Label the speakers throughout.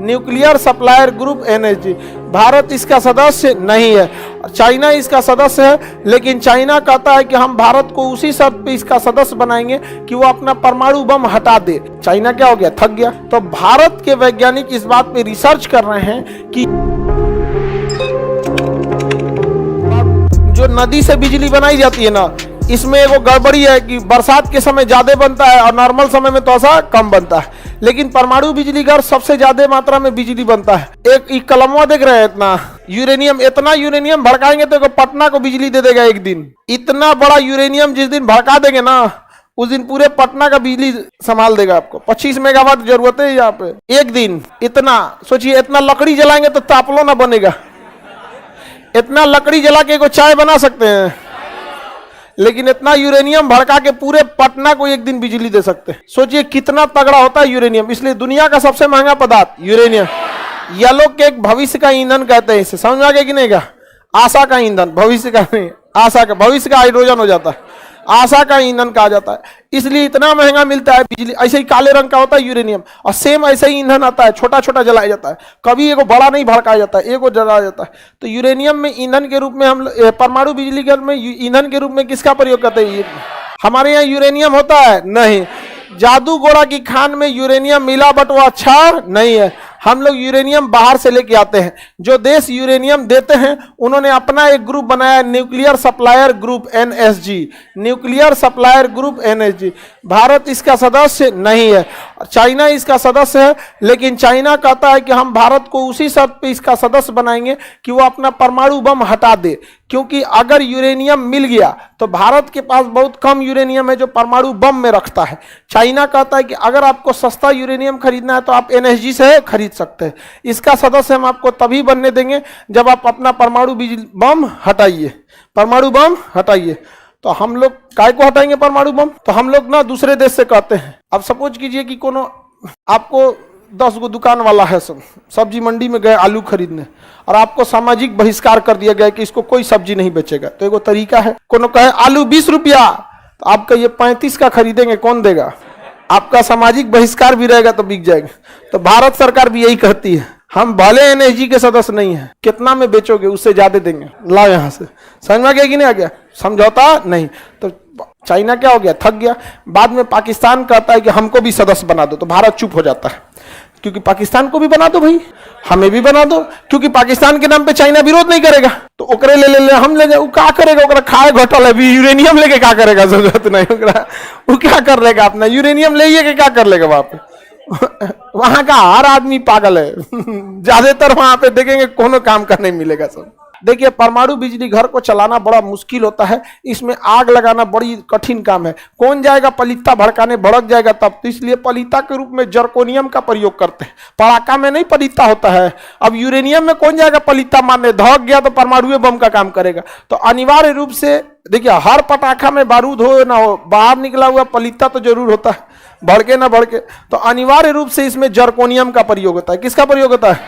Speaker 1: Nuclear supplier group NSG. Bharat इसका सदस्य नहीं है, चाइना इसका सदस्य है, लेकिन चाइना कहता है कि हम भारत को उसी शर्त पे इसका सदस्य बनाएंगे कि वो अपना परमाणु बम हटा दे। चाइना क्या हो गया, थक गया। तो भारत के वैज्ञानिक इस बात पे रिसर्च कर रहे हैं कि जो नदी से बिजली बनाई जाती है ना, इसमें एगो गड़बड़ी है कि बरसात के समय ज्यादा बनता है और नॉर्मल समय में तो ऐसा कम बनता है, लेकिन परमाणु बिजली घर सबसे ज्यादा मात्रा में बिजली बनता है। एक कलमवा देख रहे हैं, इतना यूरेनियम भड़काएंगे तो पटना को बिजली दे देगा एक दिन। इतना बड़ा यूरेनियम जिस दिन भड़का देंगे ना, उस दिन पूरे पटना का बिजली संभाल देगा आपको। 25 मेगावाट जरूरत है यहाँ पे एक दिन। इतना सोचिए, इतना लकड़ी जलाएंगे तो तापलो ना बनेगा। इतना लकड़ी जला के एगो चाय बना सकते हैं, लेकिन इतना यूरेनियम भड़का के पूरे पटना को एक दिन बिजली दे सकते हैं। सोचिए कितना तगड़ा होता है यूरेनियम। इसलिए दुनिया का सबसे महंगा पदार्थ यूरेनियम। येलो केक भविष्य का ईंधन कहते हैं इसे, समझ में आ गया कि नहीं? का आशा का ईंधन, भविष्य का नहीं, आशा का। भविष्य का हाइड्रोजन हो जाता है, आशा का ईंधन कहा जाता है। इसलिए इतना महंगा मिलता है बिजली। ऐसे ही काले रंग का होता है यूरेनियम, और सेम ऐसे ही ईंधन आता है, छोटा छोटा जलाया जाता है। कभी एगो बड़ा नहीं भड़काया जाता है, एगो जलाया जाता है। तो यूरेनियम में ईंधन के रूप में हम परमाणु बिजली घर में ईंधन के रूप में किसका प्रयोग करते हैं? हमारे यहाँ यूरेनियम होता है नहीं। जादू गोड़ा की खान में यूरेनियम मिला, बट वो अच्छा नहीं है। हम लोग यूरेनियम बाहर से लेके आते हैं। जो देश यूरेनियम देते हैं उन्होंने अपना एक ग्रुप बनाया, nuclear supplier group NSG. Nuclear supplier group NSG. Bharat इसका सदस्य नहीं है, चाइना इसका सदस्य है, लेकिन चाइना कहता है कि हम भारत को उसी शर्त पे इसका सदस्य बनाएंगे कि वो अपना परमाणु बम हटा दे। क्योंकि अगर यूरेनियम मिल गया तो भारत के पास बहुत कम यूरेनियम है जो परमाणु बम में रखता है। चाइना कहता है कि अगर आपको सस्ता यूरेनियम खरीदना है तो आप एनएसजी से खरीद सकते हैं। इसका सदस्य हम आपको तभी बनने देंगे जब आप अपना परमाणु बम हटाइए, परमाणु बम हटाइए। तो हम लोग काय को हटाएंगे परमाणु बम? तो हम लोग ना दूसरे देश से कहते हैं। अब सपोज कीजिए कि कोनो आपको 10 गो दुकान वाला है, सब्जी मंडी में गए आलू खरीदने, और आपको सामाजिक बहिष्कार कर दिया गया कि इसको कोई सब्जी नहीं बेचेगा। तो एगो तरीका है, कोनो कहे आलू 20 रुपया, तो आप कहिए 35 का खरीदेंगे, कौन देगा? आपका सामाजिक बहिष्कार भी रहेगा तो बिक जाएगा। तो भारत सरकार भी यही कहती है, हम भले एनएसजी के सदस्य नहीं है, कितना में बेचोगे उससे ज्यादा देंगे, लाओ यहाँ से। समझ में आ गया कि नहीं आ गया? समझौता नहीं। तो चाइना क्या हो गया, थक गया। बाद में पाकिस्तान कहता है कि हमको भी सदस्य बना दो, तो भारत चुप हो जाता है, क्योंकि पाकिस्तान को भी बना दो भाई, हमें भी बना दो, क्योंकि पाकिस्तान के नाम पे चाइना विरोध नहीं करेगा। तो ओकरे ले हम ले जाए, वो क्या करेगा? ओकरा खाए घटल है, यूरेनियम लेके क्या करेगा? जरूरत नहीं ओकरा, वो क्या कर लेगा? अपना यूरेनियम ले के क्या कर लेगा? वहां पे वहां का हर आदमी पागल है। ज्यादातर वहां पे देखेंगे कोनो काम का नहीं मिलेगा सब। देखिए, परमाणु बिजली घर को चलाना बड़ा मुश्किल होता है, इसमें आग लगाना बड़ी कठिन काम है। कौन जाएगा पलीता भड़काने, भड़क जाएगा तब। तो इसलिए पलीता के रूप में जर्कोनियम का प्रयोग करते हैं। पड़ाका में नहीं पलीता होता है। अब यूरेनियम में कौन जाएगा पलीता मारने? धड़क गया तो परमाणु बम का काम करेगा। तो अनिवार्य रूप से देखिए, हर पटाखा में बारूद हो ना हो, बाहर निकला हुआ पलीता तो जरूर होता है, भड़के ना भड़के। तो अनिवार्य रूप से इसमें जर्कोनियम का प्रयोग होता है। किसका प्रयोग होता है?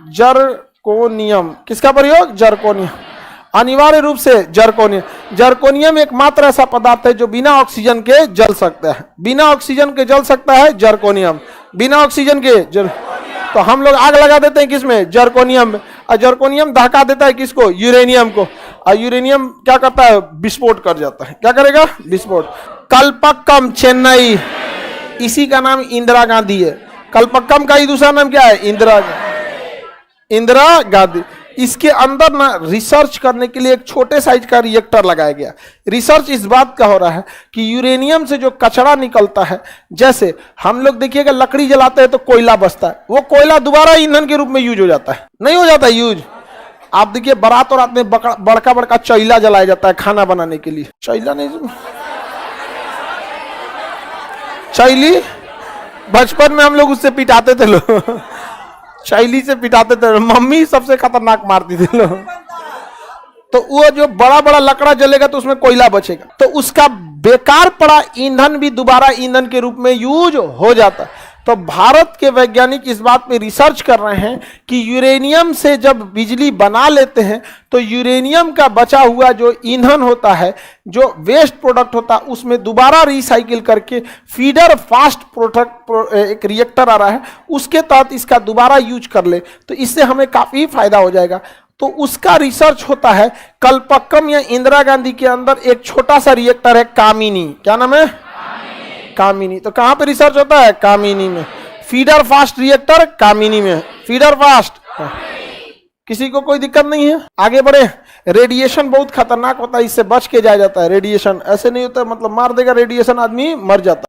Speaker 1: जर्कोनियम। किसका प्रयोग? जर्कोनियम। अनिवार्य रूप से जर्कोनियम। जर्कोनियम एकमात्र ऐसा पदार्थ है जो बिना ऑक्सीजन के जल सकता है। बिना ऑक्सीजन के जल सकता है जर्कोनियम, बिना ऑक्सीजन के तो हम लोग आग लगा देते हैं किसमें? जर्कोनियम में। और जर्कोनियम दहका देता है किसको? यूरेनियम को। और यूरेनियम क्या करता है? विस्फोट कर जाता है। क्या करेगा? विस्फोट। कल्पक्कम चेन्नई, इसी का नाम इंदिरा गांधी है। कल्पक्कम का ही दूसरा नाम क्या है? इंदिरा गांधी। इसके अंदर ना रिसर्च करने के लिए एक छोटे साइज का रिएक्टर लगाया गया। रिसर्च इस बात का हो रहा है कि यूरेनियम से जो कचरा निकलता है, जैसे हम लोग देखिएगा लकड़ी जलाते हैं तो कोयला बचता है, वो कोयला दोबारा ईंधन के रूप में यूज हो जाता है, नहीं हो जाता यूज? आप देखिए बारात और रात में बड़का बड़का चैला जलाया जाता है खाना बनाने के लिए। चैला नहीं, चैली बचपन में हम लोग उससे पिटाते थे लोग, शैली से पिटाते थे। मम्मी सबसे खतरनाक मारती थी लोग। तो वो जो बड़ा बड़ा लकड़ा जलेगा तो उसमें कोयला बचेगा, तो उसका बेकार पड़ा ईंधन भी दोबारा ईंधन के रूप में यूज हो जाता है। तो भारत के वैज्ञानिक इस बात पे रिसर्च कर रहे हैं कि यूरेनियम से जब बिजली बना लेते हैं तो यूरेनियम का बचा हुआ जो ईंधन होता है, जो वेस्ट प्रोडक्ट होता है, उसमें दोबारा रिसाइकिल करके फीडर फास्ट प्रोडक्ट एक रिएक्टर आ रहा है, उसके तहत इसका दोबारा यूज कर ले तो इससे हमें काफी फायदा हो जाएगा। तो उसका रिसर्च होता है कल्पक्कम या इंदिरा गांधी के अंदर एक छोटा सा रिएक्टर है कामिनी। क्या नाम है? कामिनी। तो कहां पे रिसर्च होता है? कामिनी में। फीडर फास्ट रिएक्टर कामिनी में। फीडर फास्ट, किसी को कोई दिक्कत नहीं है? आगे बढ़े। रेडिएशन बहुत खतरनाक होता है, इससे बच के जाया जाता है। रेडिएशन ऐसे नहीं होता मतलब मार देगा रेडिएशन, आदमी मर जाता है।